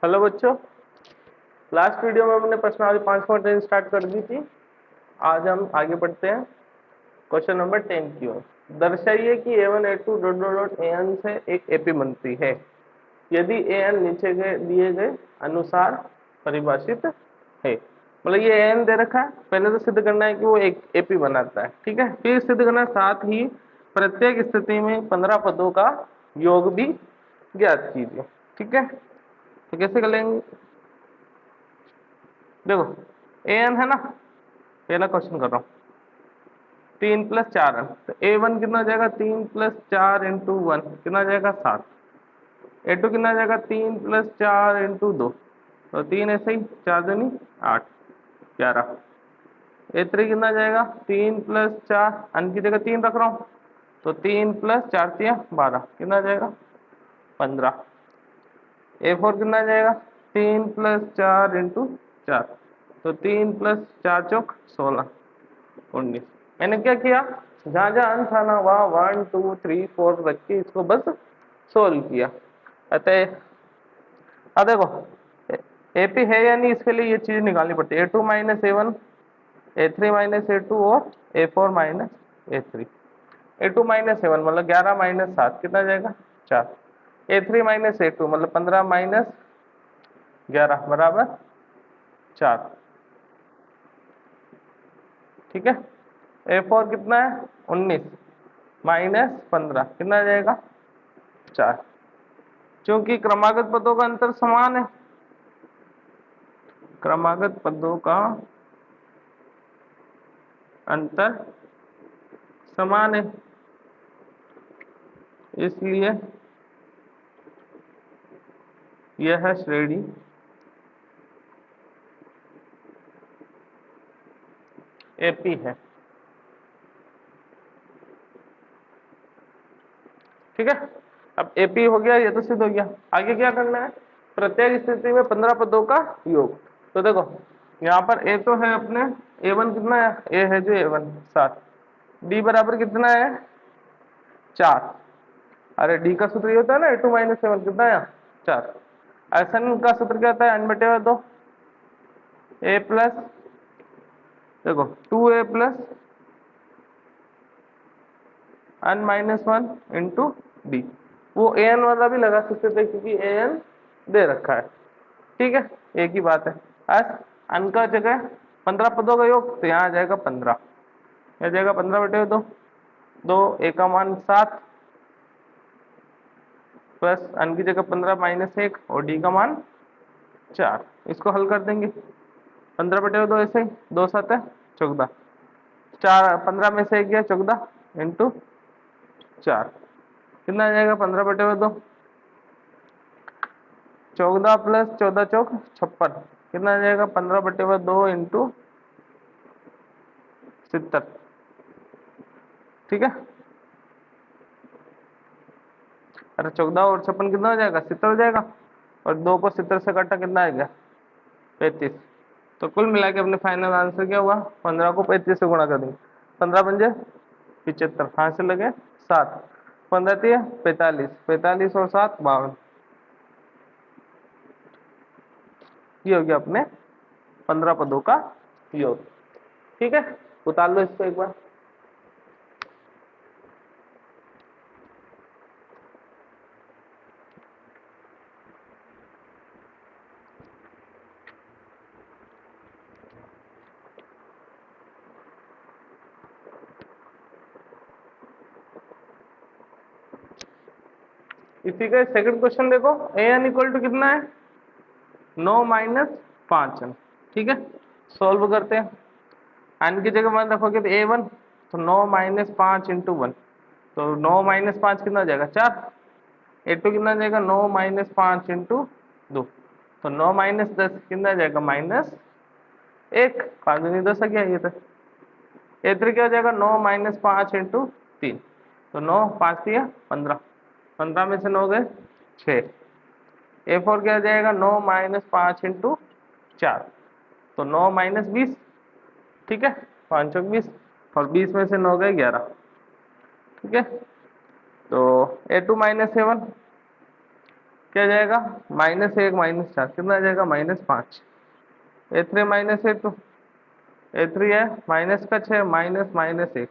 Hello बच्चों, last video में हमने प्रश्नावली 5.3 स्टार्ट कर दी थी। आज हम आगे बढ़ते हैं क्वेश्चन नंबर 10 की ओर। दर्शाइए कि A1 A2 dot dot dot AN से एक एपी बनती है यदि AN नीचे दिए गए अनुसार परिभाषित है। मतलब ये AN दे रखा है, पहले तो सिद्ध करना है कि वो एक एपी बनाता है, ठीक है। फिर सिद्ध करना, साथ ही प्रत्येक स्थिति में 15 पदों का योग भी ज्ञात कीजिए, ठीक है। तो कैसे कर लेंगे? देखो AN है ना, पहला क्वेश्चन कर रहा हूँ। 3 + 4 n, तो A1 कितना हो जाएगा? 3 + 4 × 1 कितना हो जाएगा? 7। A2 कितना हो जाएगा? 3 + 4 × 2, तो 3 ऐसे ही, 4 दूनी 8, 11। A3 कितना हो जाएगा? 3 + 4, n की जगह 3 रख रहा हूँ, तो 3 + 4 × 12 कितना हो जाएगा? 15। A4 कितना आ जाएगा? 3 + 4 × 4, तो 3 + 4 = 16, 19। मैंने क्या किया, जहां जहां अंक था ना वहां 1 2 3 4 रख के इसको बस सोल्व किया। अतः अब देखो एपी है या नहीं, इसके लिए ये चीज निकालनी पड़ती है। A2 - A1, A3 - A2 और A4 - A3। A2 - A1 मतलब 11 - 7 कितना जाएगा? 4। A3 - A2 मतलब 15 - 11 बराबर 4, ठीक है। A4 कितना है? 19 - 15 कितना आ जाएगा? 4। क्योंकि क्रमागत पदों का अंतर समान है, क्रमागत पदों का अंतर समान है, इसलिए यह श्रेणी एपी है, ठीक है। अब एपी हो गया, ये तो सिद्ध हो गया। आगे क्या करना है? प्रत्येक स्थिति में 15 पदों का योग। तो देखो यहाँ पर ए तो है अपने, A1 कितना है? ए है जो A1 7, डी बराबर कितना है? 4। अरे डी का सूत्र ये होता है ना, A2 - A1 कितना है? 4। एसएन का सूत्र क्या होता है? n/2। ए प्लस, देखो 2a + n - 1 × d। वो an वाला भी लगा सकते थे क्योंकि an दे रखा है, ठीक है, एक ही बात है। आज n का जगह 15 पदों का योग, तो यहाँ आ जाएगा 15, आ जाएगा 15/2। 2 a का मान 7 प्लस n की जगह 15 - 1 और d का मान 4। इसको हल कर देंगे। 15/2 ऐसे ही, 2 7 है 14, 4 15 में से 1 गया 14 × 4 कितना आ जाएगा? 15/2, 14 + 14 = 56 कितना आ जाएगा? 15/2 × 70, ठीक है। अरे 14 और 56 कितना हो जाएगा? 70 हो जाएगा, और 2 को 70 से काटा कितना आ गया? 35। तो कुल मिला के अपने फाइनल आंसर क्या हुआ? 15 को 35 से गुणा कर देंगे, 15 × 5 = 75, कहाँ से लगे? 7, 15 × 3 = 45, 45 और 7 = 52। ये हो गया अपने 15 पदों का योग, ठीक है। उतार लो इसको एक बार। इसी का सेकंड क्वेश्चन देखो, an = कितना है? 9 - 5 n, ठीक है। सॉल्व करते हैं। n की जगह मान रखोगे तो A1, तो 9 - 5 × 1, तो 9 - 5 कितना हो जाएगा? 4। A2 कितना जाएगा? 9 - 5 × 2, तो 9 - 10 कितना जाएगा? -1, 5 दूनी 10 आ गया ये तो। A3 क्या हो जाएगा? 9 - 5 × 3, तो 9 5 3 15, 15 में से 9 गए 6। A4 क्या हो जाएगा? 9 - 5 × 4, तो 9 - 20, ठीक है, 5 × 20, और 20 में से 9 गए 11, ठीक है। तो A2 - A1 क्या जाएगा, -1 -4 कितना आ जाएगा, -5। A3 -A2, A3 है माइनस का 6 माइनस -1,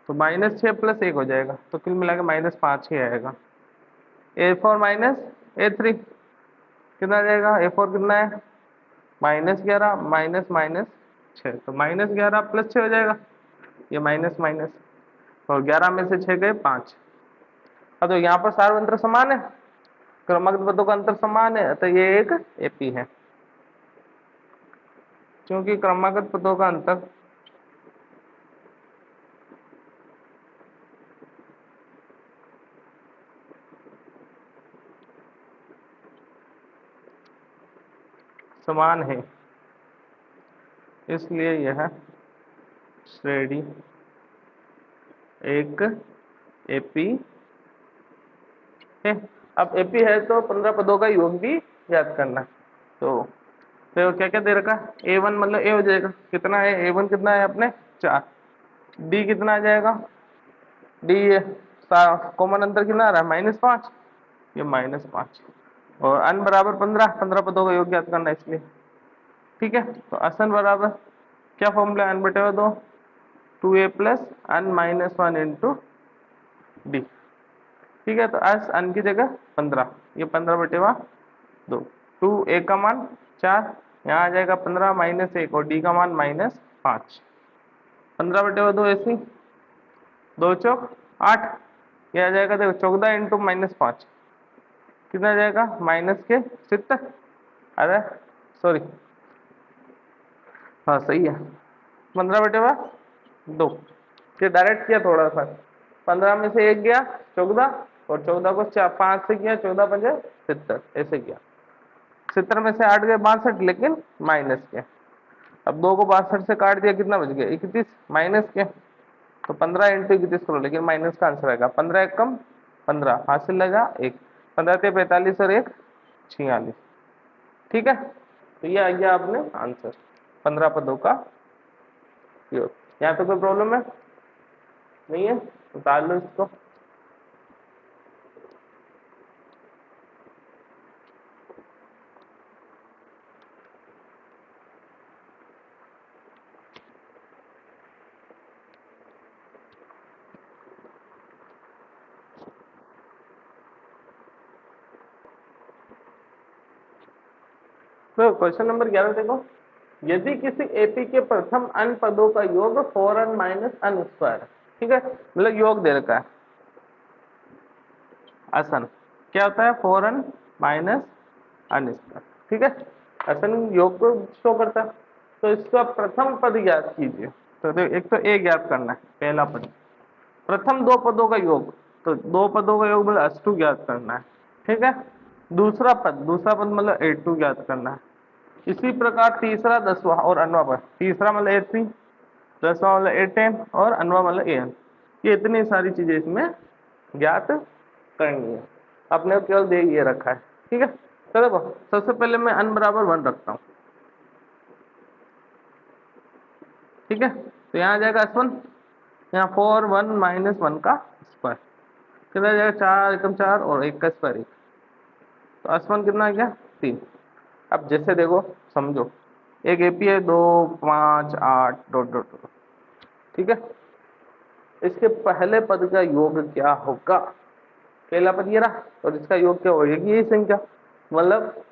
तो -6 + 1 हो जाएगा, तो कुल मिला के -5 ही आएगा। A4 -A3 कितना आ जाएगा, A4 कितना है, -11 माइनस माइनस 6, तो -11 + 6 हो जाएगा, ये माइनस माइनस, और 11 में से 6 गए 5। अब तो यहाँ पर सार्वंत्र समान है, क्रमागत पदों का अंतर समान है, तो ये एक एपी है, क्योंकि क्रमागत पदों का अंतर समान है, इसलिए यह श्रेणी एक एपी है। अब एपी है तो 15 पदों का योग भी याद करना है। तो क्या क्या दे रखा है, A1 मतलब ए हो जाएगा, कितना है A1 कितना है अपने 4, डी कितना आ जाएगा, डी कॉमन अंतर कितना आ रहा है -5, ये -5, और अन बराबर 15 पदों का योग याद करना है इसलिए, ठीक है। तो असन बराबर क्या फॉर्मूला, n बटे 2 2a + n - 1 इंटू डी, ठीक है। तो एस अन की जगह 15, ये 15 बटे 2, 2a का मान 4, यहाँ आ जाएगा 15 -1 और डी का मान -5, 15 बटे 2 ऐसी 2 चौक 8, ये आ जाएगा देखो 14 इंटू -5 कितना आ जाएगा, -70, अरे सॉरी, हाँ सही है, 15 बटे 2, ये डायरेक्ट किया थोड़ा सा, 15 में से 1 गया 14, और 14 को 5 से किया 14 × 5 = 70, ऐसे किया, 70 में से 8 गए 62, लेकिन माइनस के, अब 2 को 62 से काट दिया कितना बच गया 31 माइनस के, तो 15 × 31 करो, लेकिन माइनस का आंसर आएगा, 15 1 कम 15 हासिल लगा 1, 15 × 45 और 1 46, ठीक है। तो ये आ गया आपने आंसर 15 पदों का योग। यहाँ पे कोई प्रॉब्लम है, नहीं है, उतार लो इसको। तो क्वेश्चन नंबर 11 देखो, यदि किसी एपी के प्रथम n पदों का योग 4n - n², ठीक है, मतलब योग दे रखा है, आसन क्या होता है 4n - n², ठीक है, आसन योग को शो करता है, तो इसका प्रथम पद ज्ञात कीजिए। तो देखो एक तो ए ज्ञात करना है, पहला पद, प्रथम 2 पदों का योग, तो 2 पदों का योग मतलब अष्टू ज्ञात करना है, ठीक है। दूसरा पद मतलब A2 ज्ञात करना है। इसी प्रकार तीसरा 10वां और अन्वा पद, तीसरा मतलब A3, 10वां मतलब A10 और अन्वा मतलब AN, ये इतनी सारी चीजें इसमें ज्ञात करनी है, अपने को केवल दे ये रखा है, ठीक है। तो देखो सबसे पहले मैं n = 1 रखता हूँ, ठीक है, तो यहाँ आ जाएगा S1, यहाँ 4 1 - 1 का स्क्वायर कितना आ जाएगा, 4 एकम 4 और 1 का स्क्वायर 1, तो S1 कितना आ गया 3। अब जैसे देखो समझो, एक एपी है 2 5 8 डॉट डॉट डॉट, ठीक है, इसके पहले पद का योग क्या होगा, पहला पद ये रहा, और इसका योग क्या होगा, यही संख्या, मतलब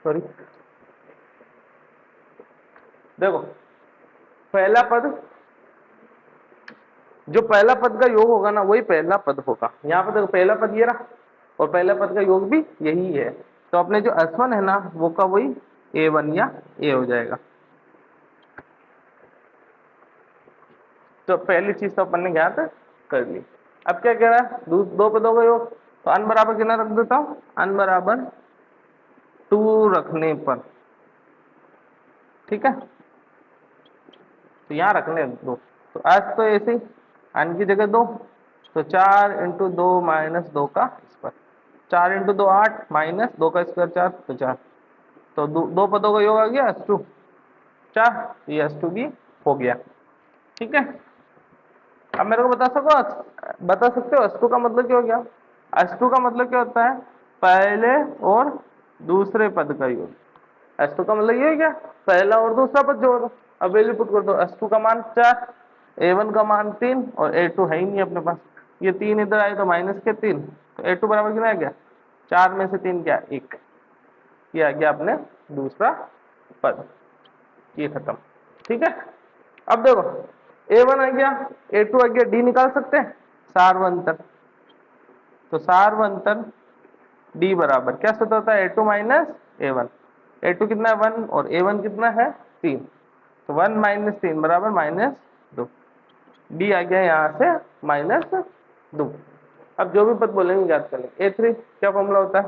सॉरी, देखो पहला पद, जो पहला पद का योग होगा ना वही पहला पद होगा, यहाँ पर देखो पहला पद ये रहा, और पहला पद का योग भी यही है, तो अपने जो S1 है ना वो का वही A1 या A हो जाएगा। तो पहली चीज तो अपन ने ज्ञात कर ली। अब क्या कह रहा है, दो पदों का योग, तो n बराबर कितना रख देता हूं, n बराबर 2 रखने पर, ठीक है, तो यहाँ रखने दो, तो आज तो ऐसे ही n की जगह 2, तो 4 × 2 - 2 का स्क्वायर, 4 × 2 8 माइनस 2 का स्क्वायर 4, तो 4, तो दो पदों का योग आ गया S2 4, ये S2 भी हो गया, ठीक है। अब मेरे को बता सकते हो S2 का मतलब क्या हो गया, S2 का मतलब क्या होता है, पहले और दूसरे पद का योग। S2 का मतलब ये है क्या, पहला और दूसरा पद जोड़ दो। अब वैल्यू पुट कर दो, S2 का मान 4, A1 का मान 3 और A2 है ही नहीं अपने पास। ये 3 इधर आए तो माइनस के 3, तो A2 बराबर कितना आ गया, 4 में से 3 क्या, 1। ये आ गया अपने दूसरा पद, ये खत्म। ठीक है, अब देखो A1 आ गया, A2 आ गया, D निकाल सकते हैं, सार्वंतर। तो सार्वंतर D बराबर क्या सूत्र होता है, A2 माइनस A1। A2 कितना है 1 और A1 कितना है 3, तो 1 माइनस 3 बराबर -2। D आ गया यहाँ से -2। अब जो भी पद बोलेंगे याद कर लेंगे। A3 क्या फॉर्मूला होता है,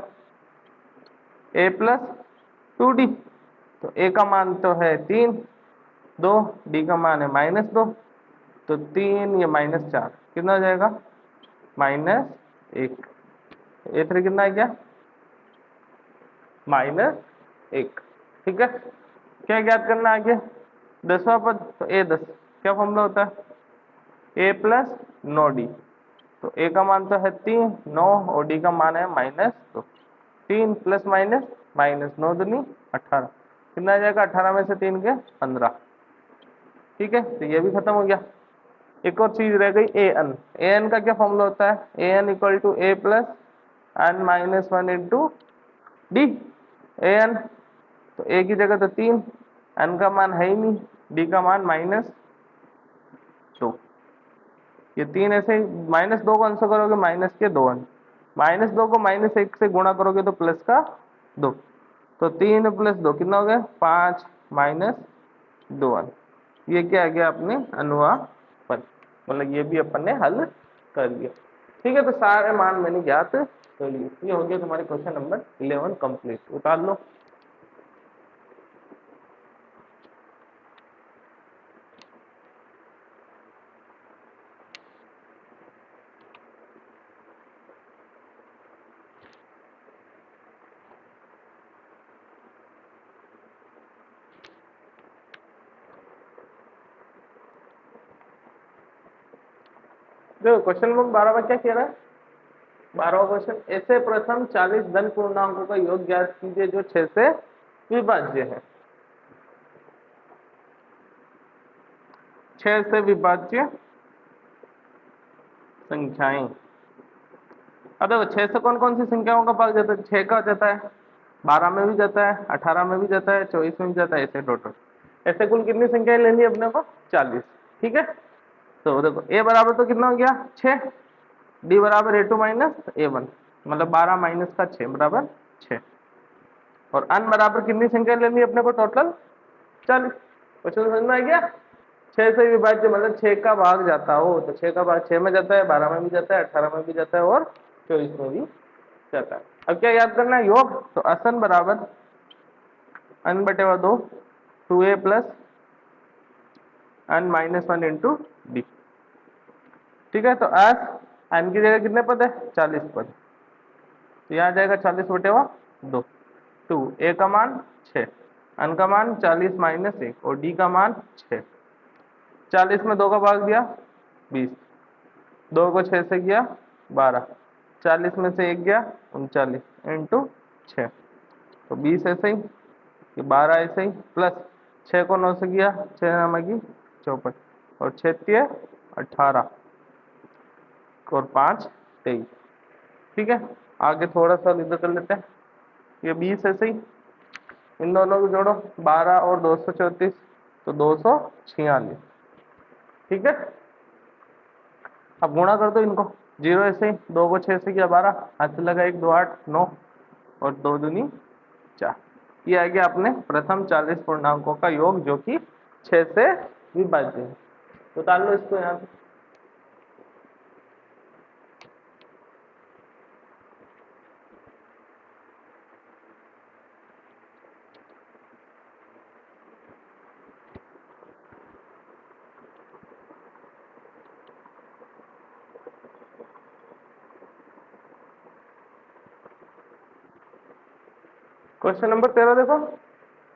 A प्लस 2D। तो A का मान तो है 3, 2, D का मान है -2, तो 3 ये -4 कितना हो जाएगा, -1। A3 कितना आ गया, -1। ठीक है, क्या ज्ञात करना है आगे, 10वां पद। तो A10 क्या फॉर्मूला होता है, A प्लस 9D। तो A का मान तो है 3, 9 और D का मान है -2। 3 प्लस माइनस माइनस, 9 दूनी 18, कितना आ जाएगा, 18 में से 3 के 15। ठीक है, तो ये भी खत्म हो गया। एक और चीज रह गई an। an का क्या फॉर्मूला होता है, an equal to a plus n minus 1 into D. an तो a की जगह तो 3, n का मान है ही नहीं, d का मान -2। ये 3 ऐसे ही, -2 को आंसर करोगे माइनस के 2 अंक, -2 को -1 से गुणा करोगे तो प्लस का 2। तो 3 प्लस 2 कितना हो गया, 5 -2 अंक। ये क्या आ गया अपने अनुपात, मतलब ये भी अपन ने हल कर लिया। ठीक है, तो सारे मान मैंने ज्ञात कर लिए। ये हो गया तुम्हारे क्वेश्चन नंबर 11 कंप्लीट। उतार लो। देखो क्वेश्चन नंबर 12 में क्या कह रहा है, 12वां क्वेश्चन, ऐसे प्रथम 40 धन पूर्णांकों का योग ज्ञात कीजिए जो 6 से विभाज्य है। 6 से विभाज्य संख्याएं। अब देखो 6 से कौन कौन सी संख्याओं का भाग जाता है, 6 का जाता है, 12 में भी जाता है, 18 में भी जाता है, 24 में भी जाता है, ऐसे टोटल। ऐसे कुल कितनी संख्याएं लेनी है अपने को, 40। ठीक है, तो देखो a बराबर तो कितना हो गया 6, d बराबर a2 माइनस a1, मतलब 12 माइनस का 6 बराबर 6, और n बराबर कितनी संख्या लेनी है अपने को, टोटल 40। क्वेश्चन समझ में आ गया, 6 से विभाज्य मतलब 6 का भाग जाता हो, तो 6 का भाग 6 में जाता है, 12 में भी जाता है, 18 में भी जाता है और 24 में भी जाता है। अब क्या याद करना है, योग। तो असन बराबर n बटे 2 2a plus n minus 1 into D. ठीक है, तो एस n की जगह कितने पद है, 40 पद, तो यहाँ जाएगा 40 बटे 2। 2 a का मान 6, n का मान 40 माइनस 1 और d का मान 6। 40 में 2 का भाग दिया 20, 2 को 6 से गया 12, 40 में से 1 गया 39 इंटू 6, तो 20 ऐसे ही, ये 12 ऐसे ही, प्लस 6 को 9 से गया 6 नामकी 54 और 6 18 और 5 23। ठीक है, आगे थोड़ा सा इधर कर लेते हैं, ये 20 ऐसे ही, इन दोनों को जोड़ो 12 और 234, तो 246। ठीक है, अब गुणा कर दो इनको, 0 ऐसे ही, 2 को 6 से किया 12, हाथ से लगा 1 2 8 9 और 2 दूनी 4। ये आ गया अपने प्रथम 40 पूर्णांकों का योग जो कि 6 से विभाज्य है। तो उतार लो इसको यहाँ से। क्वेश्चन नंबर 13 देखो,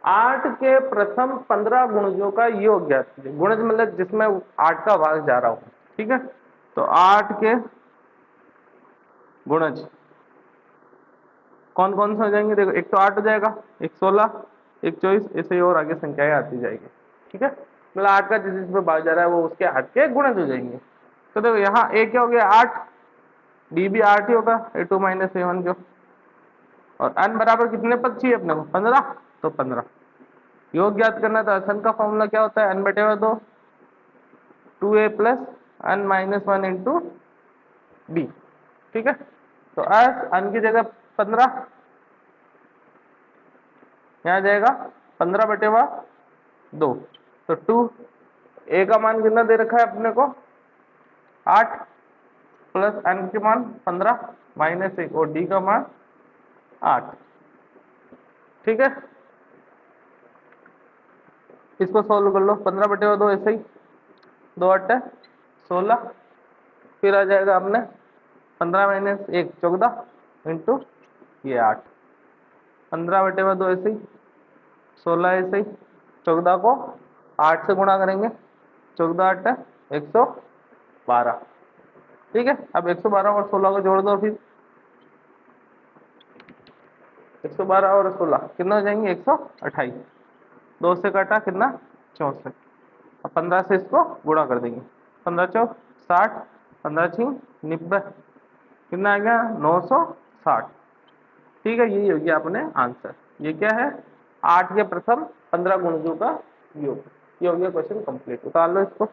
8 के प्रथम 15 गुणजों का योग ज्ञात कीजिए। गुणज मतलब जिसमें 8 का भाग जा रहा हो। ठीक है, तो 8 के गुणज कौन कौन से हो जाएंगे, देखो एक तो 8 हो जाएगा, एक 16, एक 24, ऐसे ही और आगे संख्याएं आती जाएगी। ठीक है, मतलब 8 का जिसमें भाग जा रहा है वो उसके 8 के गुणज हो जाएंगे। तो देखो यहाँ ए क्या हो गया 8, डी भी 8 ही होगा, A2 माइनस A1 जो, और n बराबर कितने पद चाहिए अपने को 15, तो 15 योग ज्ञात करना। तो सन का फॉर्मूला क्या होता है, n बटे 2 2a plus n minus 1 into B. ठीक है, तो एस n की जगह 15, यहाँ जाएगा 15 बटे 2, तो 2, ए का मान कितना दे रखा है अपने को 8, प्लस n के मान 15 माइनस 1 और डी का मान 8। ठीक है, इसको सॉल्व कर लो, 15 बटे 2 ऐसे ही 2 8 16, फिर आ जाएगा अपने 15 माइनस 1 14 इंटू ये 8, 15 बटे 2 ऐसे ही 16 ऐसे ही 14 को 8 से गुणा करेंगे, 14 8 112। ठीक है, अब 112 और 16 को जोड़ दो, फिर 112 और 16 कितना हो जाएंगे 128, 2 से काटा कितना 64, अब 15 से इसको गुणा कर देंगे, 15 चौक 60, 15 छिंग 90, कितना आ गया 960। ठीक है, यही हो गया अपने आंसर। ये क्या है 8 के प्रथम 15 गुणजों का योग। ये हो गया क्वेश्चन कंप्लीट, उतार लो इसको।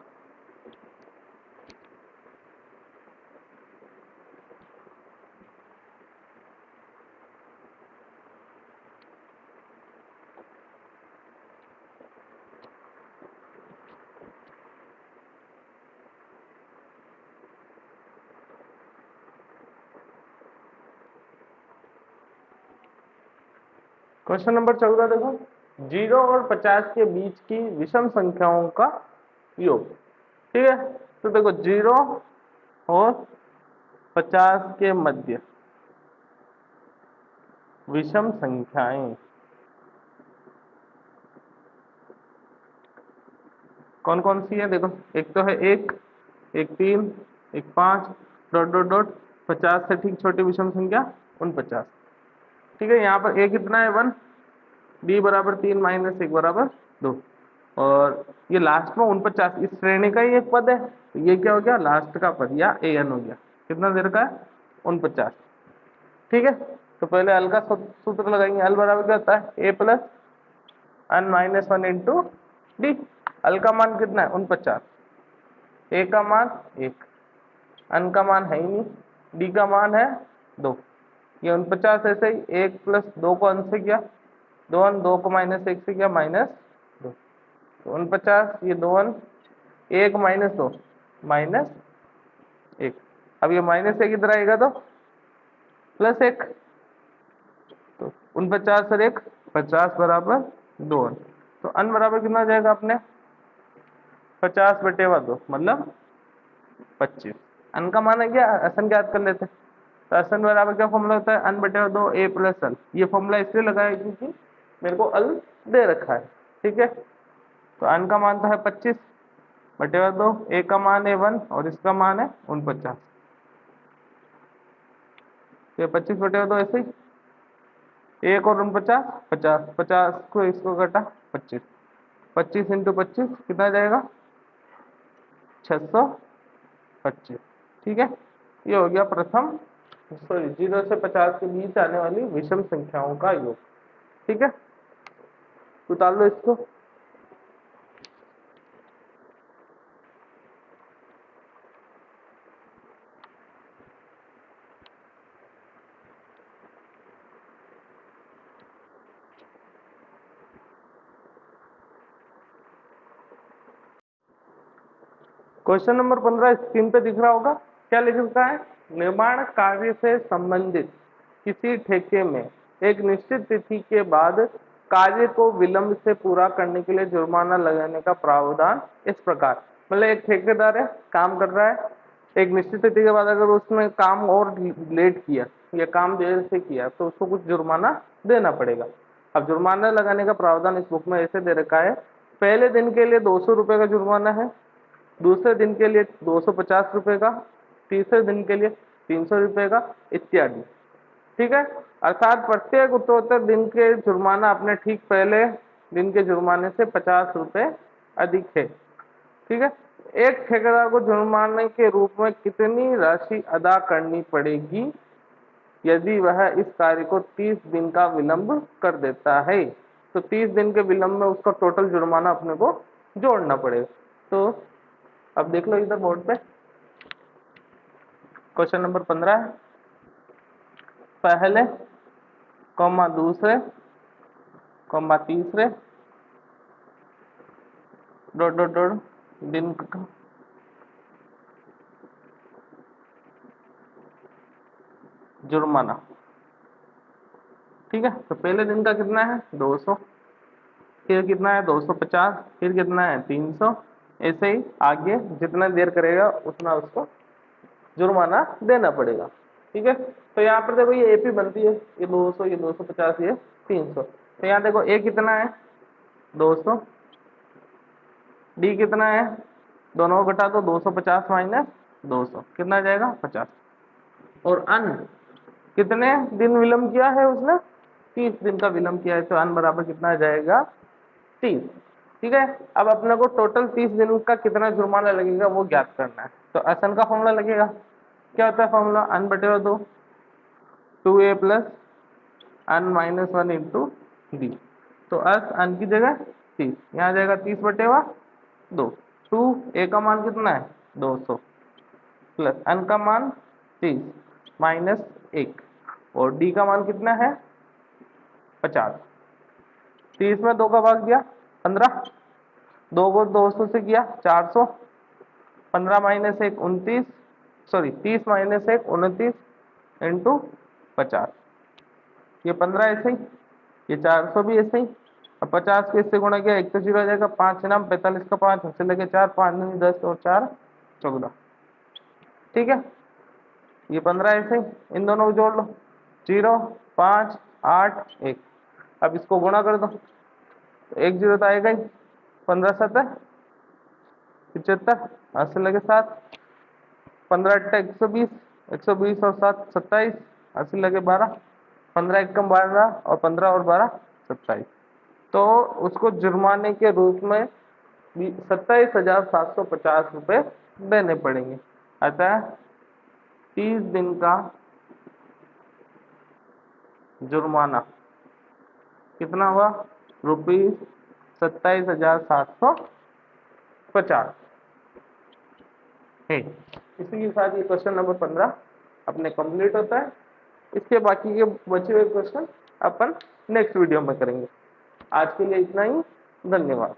क्वेश्चन नंबर 14 देखो, 0 और 50 के बीच की विषम संख्याओं का योग। ठीक है, तो देखो 0 और 50 के मध्य विषम संख्याएं कौन कौन सी है, देखो एक तो है 1, एक 3, एक 5, डॉट डॉट डॉट 50 से ठीक छोटी विषम संख्या 49। ठीक है, यहाँ पर a कितना है 1, b बराबर 3 माइनस 1 बराबर 2, और ये लास्ट में 49 इस श्रेणी का ही एक पद है, तो ये क्या हो गया लास्ट का पद या an हो गया, कितना देर का है 49। ठीक है, तो पहले अल का सूत्र लगाएंगे, अल बराबर क्या होता है a plus n minus 1 into D. L का मान कितना है 49, ए का मान 1, n का मान है ही नहीं, डी का मान है 2, ये 49 ऐसे ही 1 प्लस 2 को अंश से किया, 2 अन 2 को माइनस 1 से किया -2, तो 49 ये 2 अन 1 माइनस 2 माइनस 1, अब ये माइनस 1 इधर आएगा तो प्लस 1, तो 49 और 1 50 बराबर 2 अन, तो अन बराबर कितना हो जाएगा अपने 50 बटे 2 मतलब 25। अन का मान है क्या, असन ज्ञात कर लेते, तो असन बराबर क्या फॉर्मूला होता है अन बटे 2 a प्लस अल। ये फॉर्मूला इसलिए लगाया क्योंकि मेरे को अल दे रखा है। ठीक है, तो अन का मान तो है 25 बटे 2, a का मान है 1 और इसका मान है 49, तो 25 बटे 2 ऐसे ही 1 और 49 50, 50 को इसको घटा 25, 25 इंटू 25 कितना जाएगा 625। ठीक है, ये हो गया प्रथम सॉरी 0 से 50 के बीच आने वाली विषम संख्याओं का योग। ठीक है, उतार लो इसको। क्वेश्चन नंबर 15 स्क्रीन पे दिख रहा होगा, क्या लिख रखा है, निर्माण कार्य से संबंधित किसी ठेके में एक निश्चित तिथि के बाद कार्य को विलंब से पूरा करने के लिए जुर्माना लगाने का प्रावधान इस प्रकार। मतलब एक ठेकेदार है, काम कर रहा है, एक निश्चित तिथि के बाद अगर उसने काम और लेट किया या काम देर से किया तो उसको कुछ जुर्माना देना पड़ेगा। अब जुर्माना लगाने का प्रावधान इस बुक में ऐसे दे रखा है, पहले दिन के लिए 200 रुपये का जुर्माना है, दूसरे दिन के लिए 250 रुपये का, तीसरे दिन के लिए 300 रुपये का इत्यादि। ठीक है, अर्थात प्रत्येक उत्तरोत्तर दिन के जुर्माना अपने ठीक पहले दिन के जुर्माने से 50 रुपये अधिक है। ठीक है, एक ठेकेदार को जुर्माने के रूप में कितनी राशि अदा करनी पड़ेगी यदि वह इस कार्य को 30 दिन का विलंब कर देता है? तो 30 दिन के विलंब में उसका टोटल जुर्माना अपने को जोड़ना पड़ेगा। तो अब देख लो इधर बोर्ड पे क्वेश्चन नंबर 15 है, पहले कॉमा दूसरे कॉमा तीसरे डॉट डॉट डॉट दिन का जुर्माना। ठीक है, तो पहले दिन का कितना है 200, फिर कितना है 250, फिर कितना है 300, ऐसे ही आगे जितना देर करेगा उतना उसको जुर्माना देना पड़ेगा। ठीक है, तो यहाँ पर देखो ये एपी बनती है, ये 200, ये 250, ये 300। तो यहाँ देखो ए कितना है 200, डी कितना है, दोनों को घटा दो, 250 माइनस 200 कितना आ जाएगा 50, और अन कितने दिन विलंब किया है उसने 30 दिन का विलंब किया है, तो अन बराबर कितना आ जाएगा 30। ठीक है, अब अपने को टोटल 30 दिन का कितना जुर्माना लगेगा वो ज्ञात करना है। तो असन का फॉर्मूला लगेगा, क्या होता है फॉर्मूला, अन बटे 2 2a प्लस अन माइनस 1 इंटू डी। तो अस अन की जगह 30, यहाँ आ जाएगा 30 बटे 2, 2a का मान कितना है 200 प्लस अन का मान 30 माइनस 1, और डी का मान कितना है 50। 30 में 2 का भाग दिया 15, 2 को 200 से किया 400, 15 माइनस 1 29, सॉरी 30 माइनस 1 29 इंटू 50, ये 15 ऐसे ही, ये 400 भी ऐसे ही। अब 50 को इससे गुणा किया 1 तो 0 हो जाएगा, 5 नाम 45 का 5 उससे लगे 4, 5 नहीं 10 और 4 14। ठीक है, ये 15 ऐसे ही, इन दोनों को जोड़ लो 0 5 8 1। अब इसको गुणा कर दो, तो 1 0 तो आएगा ही, 15 7 75, 80 लगे 7, 15 8 120, 120 और 7 27, 80 लगे 12, 15 1 कम 12 और 15 और 12 27। तो उसको जुर्माने के रूप में 27,750 रुपये देने पड़ेंगे। अतः 30 दिन का जुर्माना कितना हुआ, ₹27,750 है। इसी के साथ ये क्वेश्चन नंबर 15 अपने कंप्लीट होता है। इसके बाकी के बचे हुए क्वेश्चन अपन नेक्स्ट वीडियो में करेंगे। आज के लिए इतना ही, धन्यवाद।